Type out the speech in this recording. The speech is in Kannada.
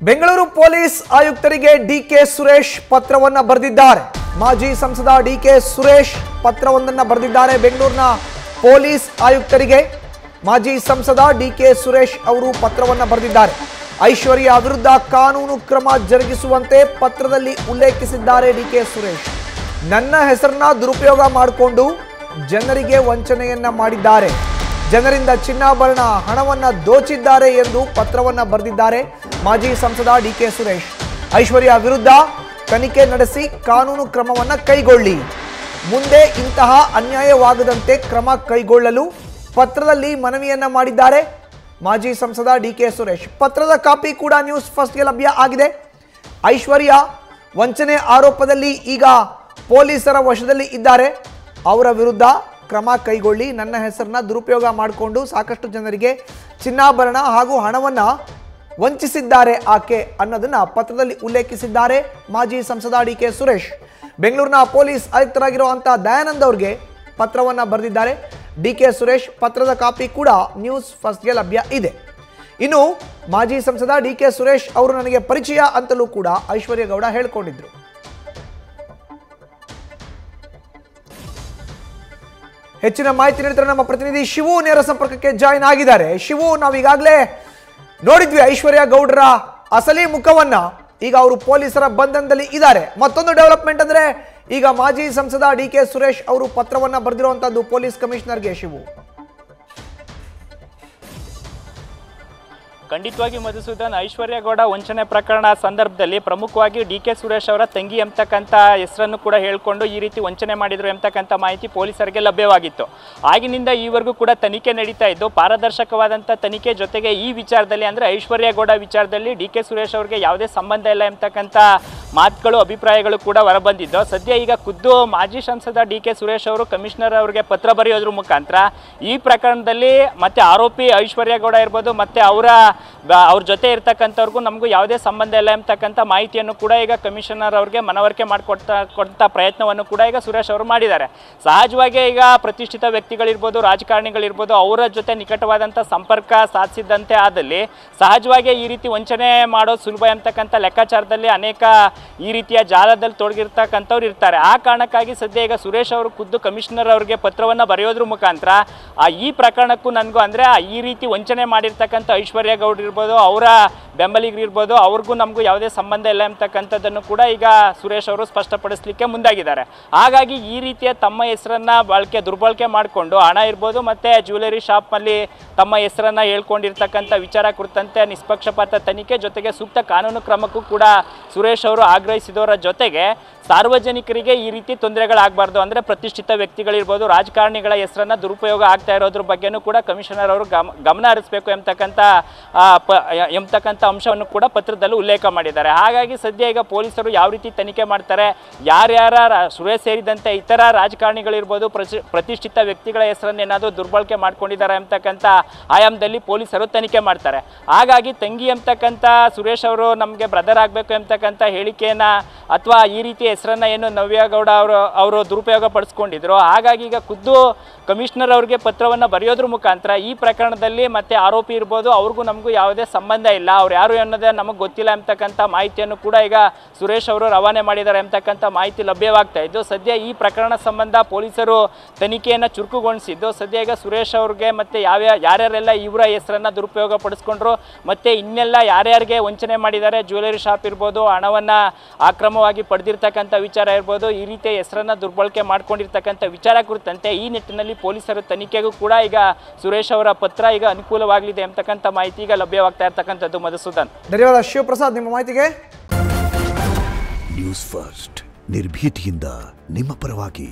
ಬೆಂಗಳೂರು ಪೊಲೀಸ್ ಆಯುಕ್ತರಿಗೆ ಡಿಕೆ ಸುರೇಶ್ ಪತ್ರವನ್ನ ಬರೆದಿದ್ದಾರೆ. ಮಾಜಿ ಸಂಸದ ಡಿಕೆ ಸುರೇಶ್ ಪತ್ರವೊಂದನ್ನು ಬರೆದಿದ್ದಾರೆ. ಬೆಂಗಳೂರಿನ ಪೊಲೀಸ್ ಆಯುಕ್ತರಿಗೆ ಮಾಜಿ ಸಂಸದ ಡಿಕೆ ಸುರೇಶ್ ಅವರು ಪತ್ರವನ್ನ ಬರೆದಿದ್ದಾರೆ. ಐಶ್ವರ್ಯ ವಿರುದ್ಧ ಕಾನೂನು ಕ್ರಮ ಜರುಗಿಸುವಂತೆ ಪತ್ರದಲ್ಲಿ ಉಲ್ಲೇಖಿಸಿದ್ದಾರೆ ಡಿಕೆ ಸುರೇಶ್. ನನ್ನ ಹೆಸರನ್ನ ದುರುಪಯೋಗ ಮಾಡಿಕೊಂಡು ಜನರಿಗೆ ವಂಚನೆಯನ್ನ ಮಾಡಿದ್ದಾರೆ, ಜನರಿಂದ ಚಿನ್ನಾಭರಣ ಹಣವನ್ನ ದೋಚಿದ್ದಾರೆ ಎಂದು ಪತ್ರವನ್ನ ಬರೆದಿದ್ದಾರೆ ಮಾಜಿ ಸಂಸದ ಡಿಕೆ ಸುರೇಶ್. ಐಶ್ವರ್ಯ ವಿರುದ್ಧ ತನಿಖೆ ನಡೆಸಿ ಕಾನೂನು ಕ್ರಮವನ್ನ ಕೈಗೊಳ್ಳಿ, ಮುಂದೆ ಇಂತಹ ಅನ್ಯಾಯವಾಗದಂತೆ ಕ್ರಮ ಕೈಗೊಳ್ಳಲು ಪತ್ರದಲ್ಲಿ ಮನವಿಯನ್ನ ಮಾಡಿದ್ದಾರೆ ಮಾಜಿ ಸಂಸದ ಡಿಕೆ ಸುರೇಶ್. ಪತ್ರದ ಕಾಪಿ ಕೂಡ ನ್ಯೂಸ್ ಫಸ್ಟ್ಗೆ ಲಭ್ಯ ಆಗಿದೆ. ಐಶ್ವರ್ಯ ವಂಚನೆ ಆರೋಪದಲ್ಲಿ ಈಗ ಪೊಲೀಸರ ವಶದಲ್ಲಿ ಇದ್ದಾರೆ. ಅವರ ವಿರುದ್ಧ ಕ್ರಮ ಕೈಗೊಳ್ಳಿ, ನನ್ನ ಹೆಸರನ್ನ ದುರುಪಯೋಗ ಮಾಡಿಕೊಂಡು ಸಾಕಷ್ಟು ಜನರಿಗೆ ಚಿನ್ನಾಭರಣ ಹಾಗೂ ಹಣವನ್ನ ವಂಚಿಸಿದ್ದಾರೆ ಆಕೆ ಅನ್ನೋದನ್ನ ಪತ್ರದಲ್ಲಿ ಉಲ್ಲೇಖಿಸಿದ್ದಾರೆ ಮಾಜಿ ಸಂಸದ ಡಿಕೆ ಸುರೇಶ್. ಬೆಂಗಳೂರಿನ ಪೊಲೀಸ್ ಆಯುಕ್ತರಾಗಿರುವಂತಹ ದಯಾನಂದ್ ಅವರಿಗೆ ಪತ್ರವನ್ನ ಬರೆದಿದ್ದಾರೆ ಡಿಕೆ ಸುರೇಶ್. ಪತ್ರದ ಕಾಪಿ ಕೂಡ ನ್ಯೂಸ್ ಫಸ್ಟ್ಗೆ ಲಭ್ಯ ಇದೆ. ಇನ್ನು ಮಾಜಿ ಸಂಸದ ಡಿಕೆ ಸುರೇಶ್ ಅವರು ನನಗೆ ಪರಿಚಯ ಅಂತಲೂ ಕೂಡ ಐಶ್ವರ್ಯ ಗೌಡ ಹೇಳಿಕೊಂಡಿದ್ರು. ಹೆಚ್ಚಿನ ಮಾಹಿತಿ ನೀಡ್ತಾರೆ ನಮ್ಮ ಪ್ರತಿನಿಧಿ ಶಿವು ನೇರ ಸಂಪರ್ಕಕ್ಕೆ ಜಾಯಿನ್ ಆಗಿದ್ದಾರೆ. ಶಿವು, ನಾವೀಗಾಗಲೇ ನೋಡಿದ್ವಿ ಐಶ್ವರ್ಯ ಗೌಡರ ಅಸಲಿ ಮುಖವನ್ನ. ಈಗ ಅವರು ಪೊಲೀಸರ ಬಂಧನದಲ್ಲಿ ಇದ್ದಾರೆ. ಮತ್ತೊಂದು ಡೆವಲಪ್ಮೆಂಟ್ ಅಂದ್ರೆ ಈಗ ಮಾಜಿ ಸಂಸದ ಡಿಕೆ ಸುರೇಶ್ ಅವರು ಪತ್ರವನ್ನ ಬರೆದಿರುವಂತದ್ದು ಪೊಲೀಸ್ ಕಮಿಷನರ್ಗೆ. ಶಿವು, ಖಂಡಿತವಾಗಿ ಮಧುಸೂದನ್, ಐಶ್ವರ್ಯ ಗೌಡ ವಂಚನೆ ಪ್ರಕರಣ ಸಂದರ್ಭದಲ್ಲಿ ಪ್ರಮುಖವಾಗಿ ಡಿಕೆ ಸುರೇಶ್ ಅವರ ತಂಗಿ ಎಂಬತಕ್ಕಂಥ ಹೆಸರನ್ನು ಕೂಡ ಹೇಳಿಕೊಂಡು ಈ ರೀತಿ ವಂಚನೆ ಮಾಡಿದ್ರು ಎಂಬತಕ್ಕಂಥ ಮಾಹಿತಿ ಪೊಲೀಸರಿಗೆ ಲಭ್ಯವಾಗಿತ್ತು. ಆಗಿನಿಂದ ಈವರೆಗೂ ಕೂಡ ತನಿಖೆ ನಡೀತಾ ಇದ್ದು, ಪಾರದರ್ಶಕವಾದಂಥ ತನಿಖೆ ಜೊತೆಗೆ ಈ ವಿಚಾರದಲ್ಲಿ ಅಂದರೆ ಐಶ್ವರ್ಯ ಗೌಡ ವಿಚಾರದಲ್ಲಿ ಡಿಕೆ ಸುರೇಶ್ ಅವರಿಗೆ ಯಾವುದೇ ಸಂಬಂಧ ಇಲ್ಲ ಎಂಬತಕ್ಕಂಥ ಮಾತುಗಳು, ಅಭಿಪ್ರಾಯಗಳು ಕೂಡ ಹೊರಬಂದಿದ್ದು, ಸದ್ಯ ಈಗ ಖುದ್ದು ಮಾಜಿ ಸಂಸದ ಡಿಕೆ ಸುರೇಶ್ ಅವರು ಕಮಿಷನರ್ ಅವರಿಗೆ ಪತ್ರ ಬರೆಯೋದ್ರ ಮುಖಾಂತರ ಈ ಪ್ರಕರಣದಲ್ಲಿ ಮತ್ತೆ ಆರೋಪಿ ಐಶ್ವರ್ಯ ಗೌಡ ಇರ್ಬೋದು ಮತ್ತೆ ಅವ್ರ ಜೊತೆ ಇರ್ತಕ್ಕಂಥವ್ರಿಗೂ ನಮಗೂ ಯಾವುದೇ ಸಂಬಂಧ ಇಲ್ಲ ಎಂಬತಕ್ಕಂಥ ಮಾಹಿತಿಯನ್ನು ಕೂಡ ಈಗ ಕಮಿಷನರ್ ಅವ್ರಿಗೆ ಮನವರಿಕೆ ಮಾಡಿಕೊಡ್ತಾ ಪ್ರಯತ್ನವನ್ನು ಕೂಡ ಈಗ ಸುರೇಶ್ ಅವರು ಮಾಡಿದ್ದಾರೆ. ಸಹಜವಾಗಿ ಈಗ ಪ್ರತಿಷ್ಠಿತ ವ್ಯಕ್ತಿಗಳಿರ್ಬೋದು, ರಾಜಕಾರಣಿಗಳಿರ್ಬೋದು, ಅವರ ಜೊತೆ ನಿಕಟವಾದಂಥ ಸಂಪರ್ಕ ಸಾಧಿಸಿದಂತೆ ಆದಲ್ಲಿ ಸಹಜವಾಗಿ ಈ ರೀತಿ ವಂಚನೆ ಮಾಡೋದು ಸುಲಭ ಎಂಬತಕ್ಕಂಥ ಲೆಕ್ಕಾಚಾರದಲ್ಲಿ ಅನೇಕ ಈ ರೀತಿಯ ಜಾಲದಲ್ಲಿ ತೊಡಗಿರ್ತಕ್ಕಂಥವ್ರು ಇರ್ತಾರೆ. ಆ ಕಾರಣಕ್ಕಾಗಿ ಸದ್ಯ ಈಗ ಸುರೇಶ್ ಅವರು ಖುದ್ದು ಕಮಿಷನರ್ ಅವರಿಗೆ ಪತ್ರವನ್ನು ಬರೆಯೋದ್ರ ಮುಖಾಂತರ ಈ ಪ್ರಕರಣಕ್ಕೂ ನನಗೂ ಅಂದರೆ ಈ ರೀತಿ ವಂಚನೆ ಮಾಡಿರ್ತಕ್ಕಂಥ ಐಶ್ವರ್ಯ ಗೌಡ ಇರ್ಬೋದು, ಅವರ ಬೆಂಬಲಿಗರಿರ್ಬೋದು, ಅವ್ರಿಗೂ ನಮಗೂ ಯಾವುದೇ ಸಂಬಂಧ ಇಲ್ಲ ಎಂಬತಕ್ಕಂಥದ್ದನ್ನು ಕೂಡ ಈಗ ಸುರೇಶ್ ಅವರು ಸ್ಪಷ್ಟಪಡಿಸಲಿಕ್ಕೆ ಮುಂದಾಗಿದ್ದಾರೆ. ಹಾಗಾಗಿ ಈ ರೀತಿಯ ತಮ್ಮ ಹೆಸರನ್ನು ದುರ್ಬಳಕೆ ಮಾಡಿಕೊಂಡು ಹಣ ಇರ್ಬೋದು ಮತ್ತು ಜ್ಯುವೆಲರಿ ಶಾಪ್ನಲ್ಲಿ ತಮ್ಮ ಹೆಸರನ್ನು ಹೇಳ್ಕೊಂಡಿರ್ತಕ್ಕಂಥ ವಿಚಾರ ಕುರಿತಂತೆ ನಿಷ್ಪಕ್ಷಪಾತ ತನಿಖೆ ಜೊತೆಗೆ ಸೂಕ್ತ ಕಾನೂನು ಕ್ರಮಕ್ಕೂ ಕೂಡ ಸುರೇಶ್ ಅವರು ಆಗ್ರಹಿಸಿದವರ ಜೊತೆಗೆ ಸಾರ್ವಜನಿಕರಿಗೆ ಈ ರೀತಿ ತೊಂದರೆಗಳಾಗಬಾರ್ದು, ಅಂದರೆ ಪ್ರತಿಷ್ಠಿತ ವ್ಯಕ್ತಿಗಳಿರ್ಬೋದು, ರಾಜಕಾರಣಿಗಳ ಹೆಸರನ್ನು ದುರುಪಯೋಗ ಆಗ್ತಾ ಇರೋದ್ರ ಬಗ್ಗೆನೂ ಕೂಡ ಕಮಿಷನರ್ ಅವರು ಗಮನ ಹರಿಸಬೇಕು ಎಂಬತಕ್ಕಂಥ ಅಂಶವನ್ನು ಕೂಡ ಪತ್ರದಲ್ಲಿ ಉಲ್ಲೇಖ ಮಾಡಿದ್ದಾರೆ. ಹಾಗಾಗಿ ಸದ್ಯ ಈಗ ಪೊಲೀಸರು ಯಾವ ರೀತಿ ತನಿಖೆ ಮಾಡ್ತಾರೆ, ಯಾರ್ಯಾರ ಸುರೇಶ್ ಸೇರಿದಂತೆ ಇತರ ರಾಜಕಾರಣಿಗಳಿರ್ಬೋದು, ಪ್ರತಿಷ್ಠಿತ ವ್ಯಕ್ತಿಗಳ ಹೆಸರನ್ನು ಏನಾದರೂ ದುರ್ಬಳಕೆ ಮಾಡ್ಕೊಂಡಿದ್ದಾರೆ ಎಂಬತಕ್ಕಂಥ ಆಯಾಮದಲ್ಲಿ ಪೊಲೀಸರು ತನಿಖೆ ಮಾಡ್ತಾರೆ. ಹಾಗಾಗಿ ತಂಗಿ ಎಂಬತಕ್ಕಂಥ ಸುರೇಶ್ ಅವರು ನಮಗೆ ಬ್ರದರ್ ಆಗಬೇಕು ಎಂಬತಕ್ಕಂಥ ಹೇಳಿಕೆಯನ್ನು ಅಥವಾ ಈ ರೀತಿ ಹೆಸರನ್ನು ಏನು ನವ್ಯಗೌಡ ಅವರು ದುರುಪಯೋಗ ಪಡಿಸ್ಕೊಂಡಿದ್ರು. ಹಾಗಾಗಿ ಈಗ ಖುದ್ದು ಕಮಿಷನರ್ ಅವರಿಗೆ ಪತ್ರವನ್ನು ಬರೆಯೋದ್ರ ಮುಖಾಂತರ ಈ ಪ್ರಕರಣದಲ್ಲಿ ಮತ್ತೆ ಆರೋಪಿ ಇರ್ಬೋದು, ಅವ್ರಿಗೂ ನಮಗೂ ಯಾವುದೇ ಸಂಬಂಧ ಇಲ್ಲ, ಅವ್ರು ಯಾರು ಅನ್ನೋದೇ ನಮಗೆ ಗೊತ್ತಿಲ್ಲ ಎಂಬತಕ್ಕಂಥ ಮಾಹಿತಿಯನ್ನು ಕೂಡ ಈಗ ಸುರೇಶ್ ಅವರು ರವಾನೆ ಮಾಡಿದ್ದಾರೆ ಎಂಬತಕ್ಕಂಥ ಮಾಹಿತಿ ಲಭ್ಯವಾಗ್ತಾ ಇದ್ದು, ಸದ್ಯ ಈ ಪ್ರಕರಣ ಸಂಬಂಧ ಪೊಲೀಸರು ತನಿಖೆಯನ್ನು ಚುರುಕುಗೊಳಿಸಿದ್ದು, ಸದ್ಯ ಈಗ ಸುರೇಶ್ ಅವ್ರಿಗೆ ಮತ್ತೆ ಯಾರ್ಯಾರೆಲ್ಲ ಇವರ ಹೆಸರನ್ನು ದುರುಪಯೋಗ ಪಡಿಸ್ಕೊಂಡ್ರು ಮತ್ತೆ ಇನ್ನೆಲ್ಲ ಯಾರ್ಯಾರಿಗೆ ವಂಚನೆ ಮಾಡಿದ್ದಾರೆ, ಜ್ಯುವೆಲರಿ ಶಾಪ್ ಇರ್ಬೋದು, ಹಣವನ್ನು ಅಕ್ರಮವಾಗಿ ಪಡೆದಿರ್ತಕ್ಕಂಥ ವಿಚಾರ ಇರ್ಬೋದು, ಈ ರೀತಿಯ ಹೆಸರನ್ನು ದುರ್ಬಳಕೆ ಮಾಡ್ಕೊಂಡಿರ್ತಕ್ಕಂಥ ವಿಚಾರ ಕುರಿತಂತೆ ಈ ನಿಟ್ಟಿನಲ್ಲಿ ಪೊಲೀಸರ ತನಿಖೆಗೂ ಕೂಡ ಈಗ ಸುರೇಶ್ ಅವರ ಪತ್ರ ಈಗ ಅನುಕೂಲವಾಗಲಿದೆ ಎಂಬತಕ್ಕಂಥ ಮಾಹಿತಿ ಈಗ ಲಭ್ಯವಾಗ್ತಾ ಇರ್ತಕ್ಕಂಥದ್ದು. ಮಧುಸೂದನ್, ಧನ್ಯವಾದ ಶಿವಪ್ರಸಾದ್ ನಿಮ್ಮ ಮಾಹಿತಿಗೆ. ನ್ಯೂಸ್ ಫಸ್ಟ್ ನಿರ್ಭೀತಿಯಿಂದ ನಿಮ್ಮ ಪರವಾಗಿ.